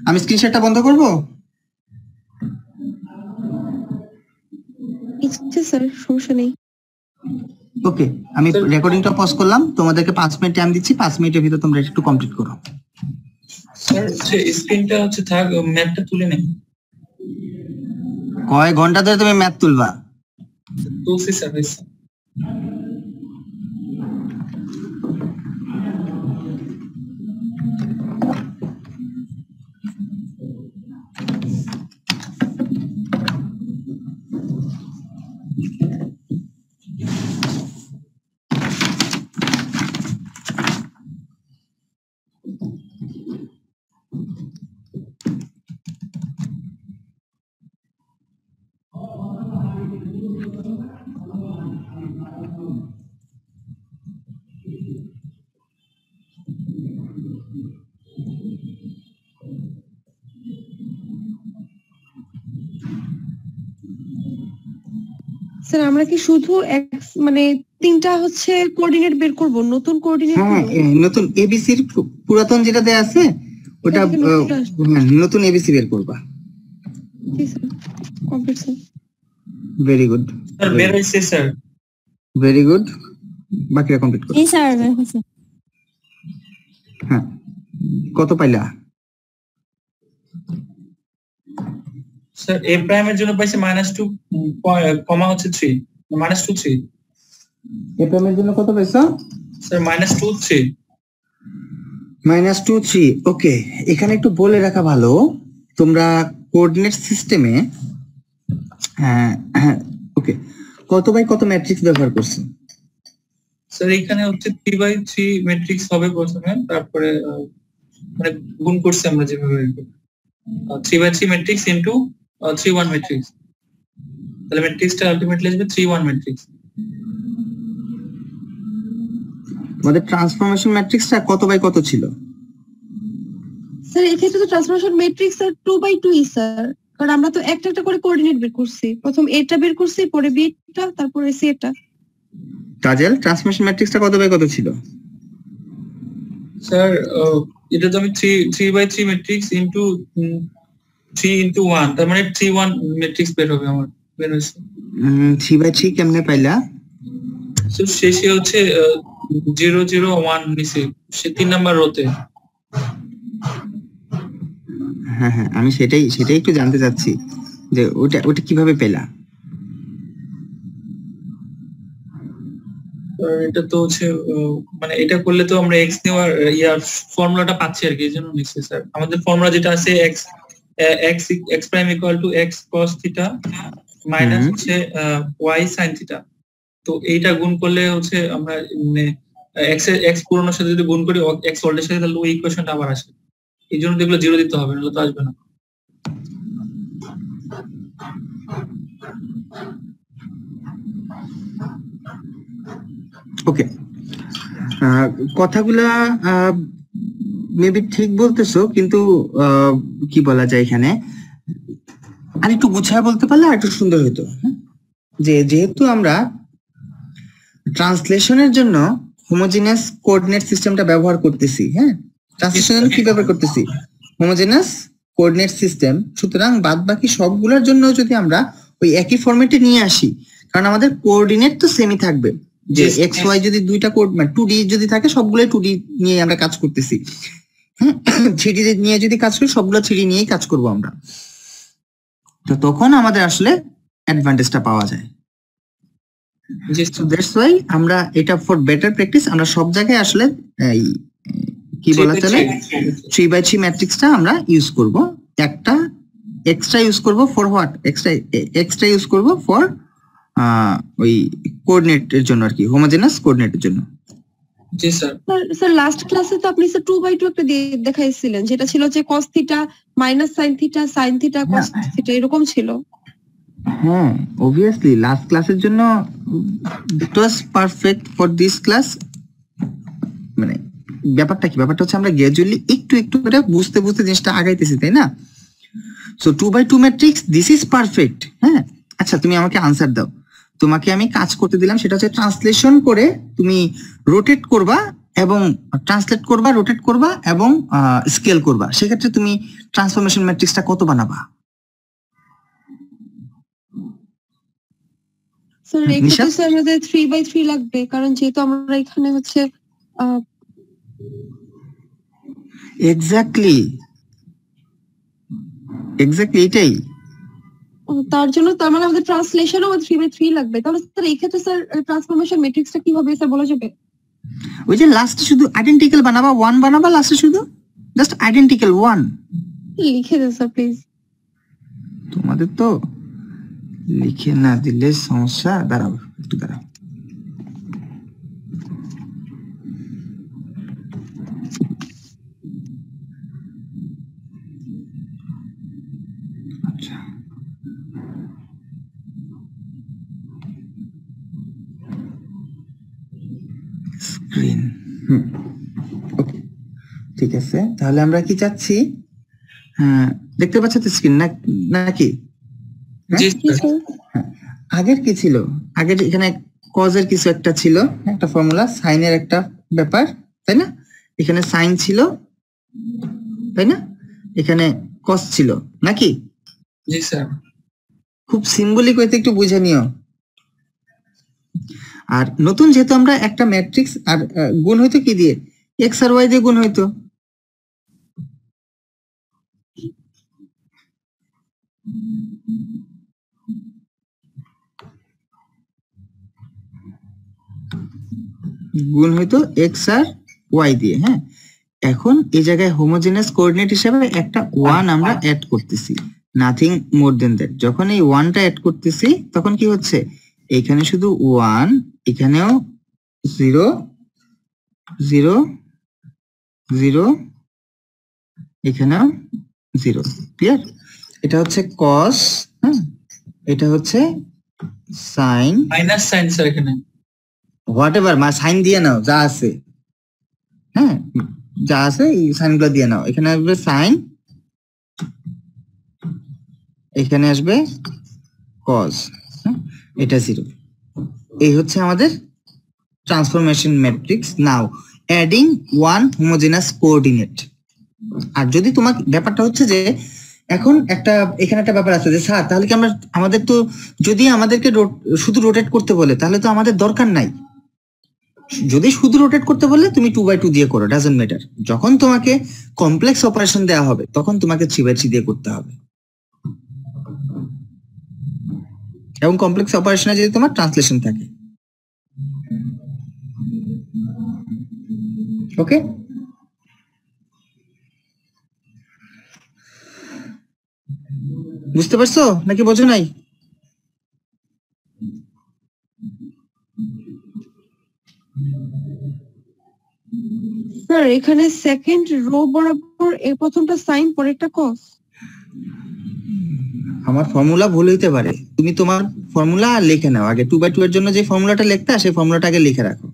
আমি স্ক্রিনশটটা বন্ধ করব? ইচ্ছে স্যার, সমস্যা নেই। ওকে, আমি রেকর্ডিংটা পজ করলাম, তোমাদেরকে 5 মিনিট টাইম দিচ্ছি, 5 মিনিটের ভিতর তোমরা একটু কমপ্লিট করো। স্যার স্ক্রিনটা হচ্ছে থাক, ম্যাপটা তুলে নেই। কয় ঘন্টা ধরে তুমি ম্যাথ তুলবা? তুলছি স্যার। স্যার আমরা কি শুধু মানে 3টা হচ্ছে কোঅর্ডিনেট বের করব, নতুন কোঅর্ডিনেট? হ্যাঁ, নতুন এবিসির পুরাতন যেটা দেয়া আছে ওটা নতুন এবিসি বের করবা। জি sir, complete sir. Very good sir বের হইছে স্যার। ভেরি গুড, বাকিটা কমপ্লিট করো। জি স্যার বের হয়েছে। হ্যাঁ, কত পাইলা? স্যার a প্রাইমের জন্য পাইছে -2 কমা হচ্ছে 3 -2 3। এ প্রাইমের জন্য কত পাইছো? স্যার -2 3। -2 3। ওকে, এখানে একটু বলে রাখা ভালো, তোমরা কোঅর্ডিনেট সিস্টেমে ওকে কত বাই কত ম্যাট্রিক্স ব্যবহার করছো? স্যার এখানে হচ্ছে 3/3 ম্যাট্রিক্স হবে প্রথমে, তারপরে মানে গুণ করছি আমরা যেভাবে। 3/3 ম্যাট্রিক্স ইনটু 3/1 ম্যাট্রিক্স। তাহলে ম্যাট্রিক্সটা আলটিমেটলি আসবে 3/1 ম্যাট্রিক্স। আমাদের ট্রান্সফরমেশন ম্যাট্রিক্সটা কত বাই কত ছিল? স্যার এক্ষেত্রে তো ট্রান্সফরমেশন ম্যাট্রিক্স স্যার 2/2 স্যার, কারণ আমরা তো একটা একটা করে কোঅর্ডিনেট বের করছি, প্রথম এটা বের করছি, পরে বিটা, তারপরে সি এটা। কাজল ট্রান্সফরমেশন ম্যাট্রিক্সটা কত বাই কত ছিল? স্যার এটা তো আমি 3/3 ম্যাট্রিক্স ইনটু 3 ইনটু 1, তার মানে 3/1 ম্যাট্রিক্স বের হবে আমার, বের হয়েছে। 3/3 কেমনে পাইলা? সো শেষে হচ্ছে 0 0 1 নিচে, সে 3 নাম্বার রোতে। হ্যাঁ হ্যাঁ, আমি সেটাই একটু জানতে চাচ্ছি যে ওটা কিভাবে পেলা? এটা তো হচ্ছে মানে এটা করলে তো আমরা x নেওয়ার ইয়ার ফর্মুলাটা পাচ্ছি আর কি, এই জন্য নিচ্ছি স্যার। আমাদের ফর্মুলা যেটা আছে x prime equal to x cos theta minus হচ্ছে y sin থিটা। তো এইটা গুণ করলে হচ্ছে আমরা x পুরোনোর সাথে যদি গুণ করি x অল্টের সাথে, তাহলে ওই ইকুয়েশনটা আবার আসে। এই জন্য এগুলো 0 দিতে হবে, নাহলে তো আসবে না। ওকে, কথাগুলা মেবি ঠিক বলতেছো, কিন্তু কি বলা যায় এখানে আর একটু গুছায় বলতে পারলে আর একটু সুন্দর হতো। যে যেহেতু আমরা ট্রান্সলেশনের জন্য হোমোজেনাস কোঅর্ডিনেট সিস্টেমটা ব্যবহার করতেছি, হ্যাঁ, ট্রান্সলেশন কি ব্যবহার করতেছি? Homogeneous coordinate system. সুতরাং বাদ বাকি সবগুলোর জন্য যদি আমরা ওই একই ফরম্যাটে নিয়ে আসি, কারণ আমাদের কোঅর্ডিনেট তো সেমই থাকবে, যে এক্স ওয়াই যদি দুইটা মানে 2D যদি থাকে, সবগুলো 2D নিয়ে আমরা কাজ করতেছি। 3D নিয়ে যদি কাজ করি, সবগুলো 3D নিয়েই কাজ করব আমরা। তো তখন আমাদের আসলে অ্যাডভান্টেজটা পাওয়া যায়। দ্যাটস ওয়াই আমরা এটা ফর বেটার প্র্যাকটিস আমরা সব জায়গায় আসলে এই কি বলা চলে 3/3 ম্যাট্রিক্সটা আমরা ইউজ করব। একটা এক্সট্রা ইউজ করব ফর হোয়াট? এক্সট্রা ইউজ করব ফর ওই কোঅর্ডিনেটের জন্য আর কি, হোমোজেনাস কোঅর্ডিনেটের জন্য। জি স্যার। স্যার লাস্ট ক্লাসে তো আপনি স্যার 2/2 একটা দিয়ে দেখাইছিলেন, যেটা ছিল যে cos theta minus sin theta sin theta cos theta এরকম ছিল। হ্যাঁ, obviously লাস্ট ক্লাসের জন্য it was perfect for this class. মানে ব্যাপারটা হচ্ছে আমরা গ্র্যাজুয়ালি একটু একটু করে বুঝতে জিনিসটা আগাইতেছি, তাই না? So 2/2 matrix, this is perfect. হ্যাঁ, আচ্ছা তুমি আমাকে আনসার দাও। তোমাকে আমি কাজ করতে দিলাম, সেটা হচ্ছে ট্রান্সলেশন করে তুমি রোটেট করবা এবং ট্রান্সলেট করবা, রোটেট করবা এবং স্কেল করবা। সেক্ষেত্রে তুমি ট্রান্সফরমেশন ম্যাট্রিক্সটা কত বানাবা? স্যার এক্ষেত্রে স্যার আমাদের 3/3 লাগবে, কারণ যেহেতু আমরা এখানে হচ্ছে এক্স্যাক্টলি এটাই। তার জন্য তার মানে আমাদের ট্রান্সলেশনও 3/3 লাগবে। তাহলে স্যার এই ক্ষেত্রে স্যার ট্রান্সফরমেশন ম্যাট্রিক্সটা কি হবে স্যার বলা যাবে? ওই যে লাস্টে শুধু আইডেন্টিক্যাল বানাবা, 1 বানাবা লাস্টে, শুধু জাস্ট আইডেন্টিক্যাল 1 লিখে দেন স্যার প্লিজ। তোমাদের তো লিখে না দিলে সমস্যা। দাঁড়াও একটু দাঁড়াও। আচ্ছা, স্ক্রিন ওকে, ঠিক আছে। তাহলে আমরা কি চাচ্ছি? হ্যাঁ, দেখতে পাচ্ছ তো স্ক্রিন নাকি? আগের কি ছিল? আগের এখানে কজের কিছু একটা ছিল, একটা ফর্মুলা, সাইনের একটা ব্যাপার, তাই না? এখানে সাইন ছিল, তাই না? এখানে কস ছিল নাকি? জি স্যার। খুব সিম্বলিক হইতে একটু বুঝে নিও। আর নতুন যেহেতু আমরা একটা ম্যাট্রিক্স, আর গুণ হইতো কি দিয়ে? এক্স আর ওয়াই দিয়ে গুণ হইতো। গুণ হইতো এক্স আর ওয়াই দিয়ে। হ্যাঁ, এখন এই জায়গায় হোমোজেনাস কোঅর্ডিনেট হিসেবে একটা 1 আমরা অ্যাড করতেছি, নাথিং মোর দেন দ্যাট। যখন এই 1টা অ্যাড করতেছি, তখন কি হচ্ছে? এখানে শুধু 1, এখানেও 0 0 0, এখানেও 0, ক্লিয়ার? এটা হচ্ছে cos, হ্যাঁ, এটা হচ্ছে sin, মাইনাস সাইন স্যার এখানে। হোয়াট এভার, সাইন দিয়ে নাও যা আছে, হ্যাঁ যা আছে এই সাইন গুলো দিয়ে নাও। এখানে আসবে সাইন, এখানে আসবে cos, এটা 0। এই হচ্ছে আমাদের ট্রান্সফরমেশন ম্যাট্রিক্স। নাও অ্যাডিং ওয়ান হোমোজেনাস কোঅর্ডিনেট। আর যদি তোমার ব্যাপারটা হচ্ছে যে এখন এখানে একটা ব্যাপার আছে যে স্যার তাহলে কি আমাদের তো যদি আমাদেরকে শুধু রোটেট করতে বলে তাহলে তো আমাদের দরকার নাই। যদি শুধু রোটেট করতে বলে তুমি 2/2 দিয়ে করো, ডাজন্ট ম্যাটার। যখন তোমাকে কমপ্লেক্স অপারেশন দেওয়া হবে তখন তোমাকে 3/3 দিয়ে করতে হবে। এবং কমপ্লেক্স অপারেশনে যদি তোমার ট্রান্সলেশন থাকে, ওকে? বুঝতে পারছো নাকি বোঝো নাই? স্যার এখানে সেকেন্ড রো বরাবর এই প্রথমটা সাইন পরেরটা কস। আমার ফর্মুলা ভুল হইতে পারে, তুমি তোমার ফর্মুলা লিখে নাও আগে। 2/2 এর জন্য যে ফর্মুলাটা লিখতে সেই ফর্মুলাটা আগে লিখে রাখো।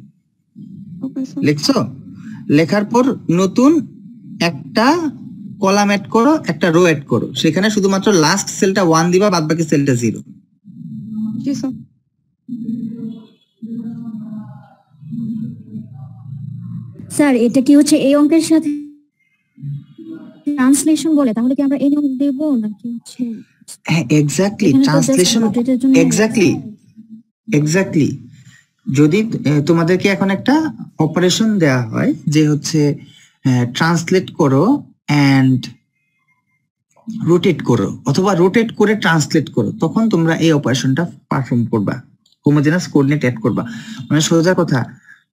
লিখছো? লেখার পর নতুন একটা কলাম অ্যাড করো, একটা রো অ্যাড করো, সেখানে শুধুমাত্র লাস্ট সেলটা 1 দিবা, বাদ বাকি সেলটা 0। জি স্যার। স্যার এটা কি হচ্ছে এই অঙ্কের সাথে ট্রান্সলেশন বলে? তাহলে কি আমরা এই নিয়ম দেব নাকি হচ্ছে? হ্যাঁ এক্স্যাক্টলি, এখানে তো just ট্রান্সলেশন, rotate-এর জন্য এক্স্যাক্টলি। যদি তোমাদেরকে এখন একটা অপারেশন দেয়া হয় যে হচ্ছে ট্রান্সলেট করো এন্ড রোটেট করো, অথবা রোটেট করে ট্রান্সলেট করো, তখন তোমরা এই অপারেশনটা পারফর্ম করবা, হোমোজেনাস কোঅর্ডিনেট অ্যাড করবা। মানে সোজা কথা,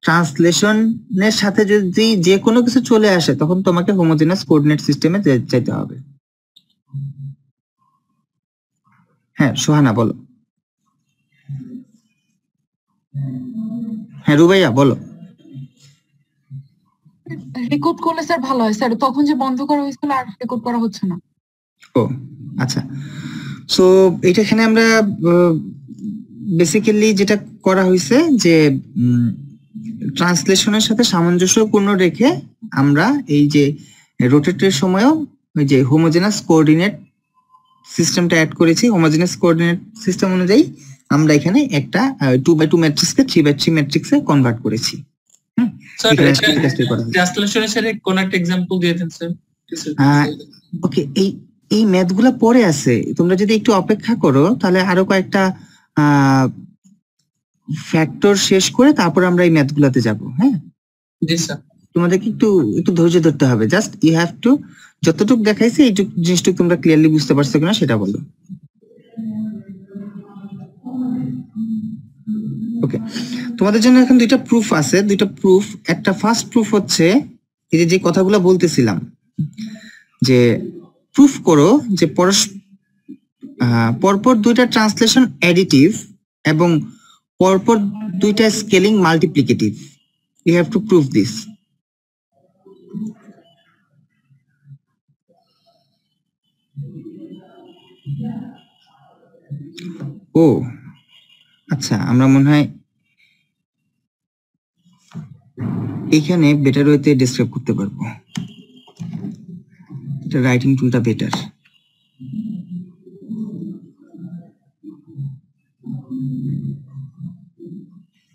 ট্রান্সলেশনের সাথে যদি যে কোনো কিছু চলে আসে তখন তোমাকে হোমোজেনাস কোঅর্ডিনেট সিস্টেমে যেতে হবে। হ্যাঁ সোহানা বলো। হ্যাঁ রুবাইয়া বলো। রেকর্ড করলে স্যার ভালো হয় স্যার, তখন যে বন্ধ করা হয়েছিল আর রেকর্ড করা হচ্ছে না। ও আচ্ছা, সো এটা এখানে আমরা বেসিক্যালি যেটা করা হয়েছে যে ট্রান্সলেশনের সাথে সামঞ্জস্যপূর্ণ রেখে আমরা এই যে রোটেটের সময়ও ওই যে হোমোজেনাস কোঅর্ডিনেট সিস্টেমটা অ্যাড করেছি। হোমোজেনাস কোঅর্ডিনেট সিস্টেম অনুযায়ী আমরা এখানে একটা 2/2 ম্যাট্রিক্সকে 3/3 ম্যাট্রিক্সে কনভার্ট করেছি। স্যার ট্রান্সলেশনের সাথে কোন একটা एग्जांपल দিয়ে দেন স্যার। ওকে, এই ম্যাথগুলো পরে আছে, তোমরা যদি একটু অপেক্ষা করো তাহলে আরো কয়েকটা ফ্যাক্টর শেষ করে তারপর আমরা এই ম্যাথগুলোতে যাব। হ্যাঁ জি স্যার। তোমাদেরকে একটু ধৈর্য ধরতে হবে। জাস্ট ইউ হ্যাভ টু, যতটুকু দেখাইছে এইটুকু জিনিসটুকু তোমরা ক্লিয়ারলি বুঝতে পারছো কিনা সেটা বলো। ওকে, তোমাদের জন্য এখন দুইটা প্রুফ আছে, দুইটা প্রুফ। একটা ফার্স্ট প্রুফ হচ্ছে এই যে কথাগুলো বলতেছিলাম যে প্রুফ করো যে পরপর দুইটা ট্রান্সলেশন অ্যাডিটিভ এবং পরপর দুইটা scaling multiplicative. You have to prove this. ও আচ্ছা, আমরা মনে হয় এখানে বেটার ওয়েতে ডেসক্রাইব করতে পারবো, এটা রাইটিং টুলটা বেটার।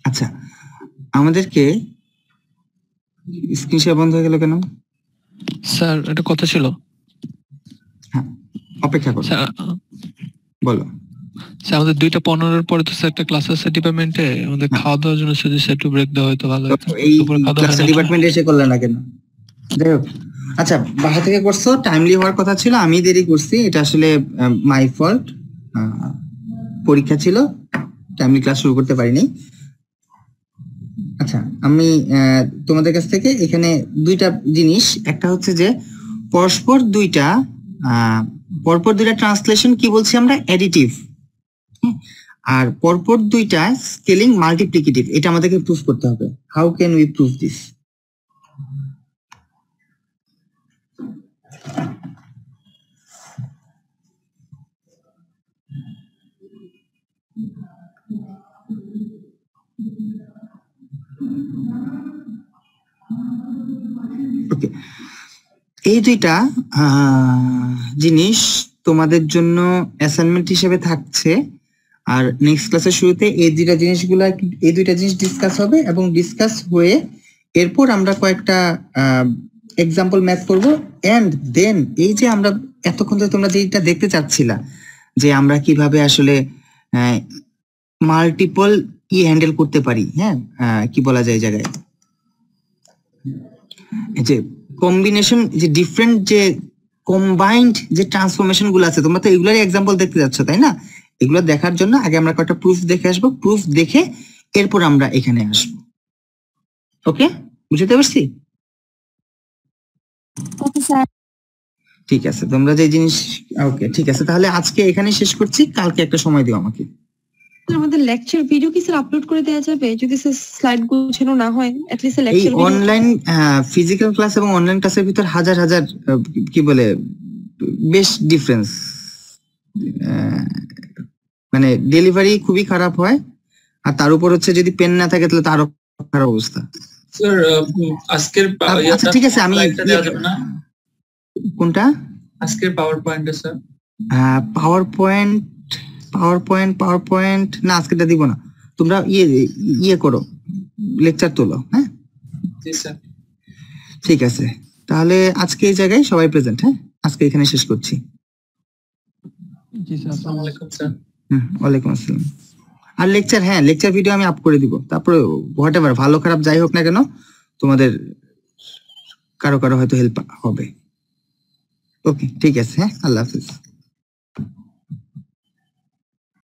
আচ্ছা, আমাদেরকে স্ক্রিন শেয়ার বন্ধ হয়ে গেল কেন? স্যার একটা কথা ছিল। হ্যাঁ অপেক্ষা করো, বলো। স্যার আমাদের 2:15 পরে তো স্যার একটা ক্লাস আছে ডিপার্টমেন্টে, আমাদের খাওয়া দাওয়ার জন্য যদি স্যার একটু ব্রেক দেওয়া হয়তো ভালো হতো। এই ক্লাসে ডিপার্টমেন্টে এসে করলে না কেন? যাই হোক, আচ্ছা বাসা থেকে করছো, টাইমলি হওয়ার কথা ছিল, আমি দেরি করছি, এটা আসলে মাই ফল্ট। পরীক্ষা ছিল, টাইমলি ক্লাস শুরু করতে পারিনি। আচ্ছা, আমি তোমাদের কাছ থেকে এখানে দুইটা জিনিস, একটা হচ্ছে যে পরপর দুইটা ট্রান্সলেশন কি বলছি আমরা, অ্যাডিটিভ, আর পরপর দুইটা স্কেলিং মাল্টিপ্লিকেটিভ, এটা আমাদেরকে প্রুফ করতে হবে। How can we prove this? Okay, এই দুইটা জিনিস তোমাদের জন্য অ্যাসাইনমেন্ট হিসেবে থাকছে। আর নেক্সট ক্লাসের শুরুতে এই দুইটা জিনিস ডিসকাস হবে, এবং ডিসকাস হয়ে এরপর আমরা কয়েকটা এক্সাম্পল ম্যাথ করব। এন্ড দেন এই যে আমরা এতক্ষণ ধরে তোমরা যেটা দেখতে চাচ্ছিলা যে আমরা কিভাবে আসলে মাল্টিপল হ্যান্ডেল করতে পারি, হ্যাঁ, কি বলা যায় এই জায়গায়, যে কম্বিনেশন, যে ডিফারেন্ট যে কম্বাইন্ড যে ট্রান্সফরমেশন গুলো আছে, তোমরা তো এগুলোরই এক্সাম্পল দেখতে যাচ্ছ, তাই না? এগুলো দেখার জন্য আগে আমরা কয়েকটা প্রুফ দেখে আসবো, প্রুফ দেখে এরপর আমরা এখানে আসবো। ওকে, বুঝতে পারছি? Okay sir. ঠিক আছে, তোমরা যে জিনিস, ওকে ঠিক আছে, তাহলে আজকে এখানে শেষ করছি, কালকে একটা সময় দিও আমাকে। আমাদের লেকচার ভিডিও কি স্যার আপলোড করে দেওয়া যাবে যদি স্যার স্লাইড গুছানো না হয়? এট লিস্ট এই লেকচার অনলাইন ফিজিক্যাল ক্লাস এবং অনলাইন ক্লাসের ভিতর হাজার হাজার কি বলে বেশ ডিফারেন্স, মানে ডেলিভারি খুবই খারাপ হয়, আর তার উপর হচ্ছে যদি পেন না থাকে তাহলে তো আরো খারাপ অবস্থা। স্যার আজকের আচ্ছা ঠিক আছে, আমি কোনটা আজকের পাওয়ার পয়েন্টে স্যার পাওয়ার পয়েন্ট না, আজকেটা দিব না, তোমরা ইয়ে করো, লেকচার তোলো। হ্যাঁ জি স্যার, ঠিক আছে, তাহলে আজকে এই জায়গায় সবাই প্রেজেন্ট। হ্যাঁ, আজকে এখানে শেষ করছি। জি স্যার, আসসালামু আলাইকুম স্যার। ওয়ালাইকুম আসসালাম। আর লেকচার ভিডিও আমি আপ করে দিব, তারপরে হোয়াট এভার ভালো খারাপ যাই হোক না কেন তোমাদের কারো হয়তো হেল্প হবে। ওকে ঠিক আছে, হ্যাঁ, আল্লাহ হাফিজ।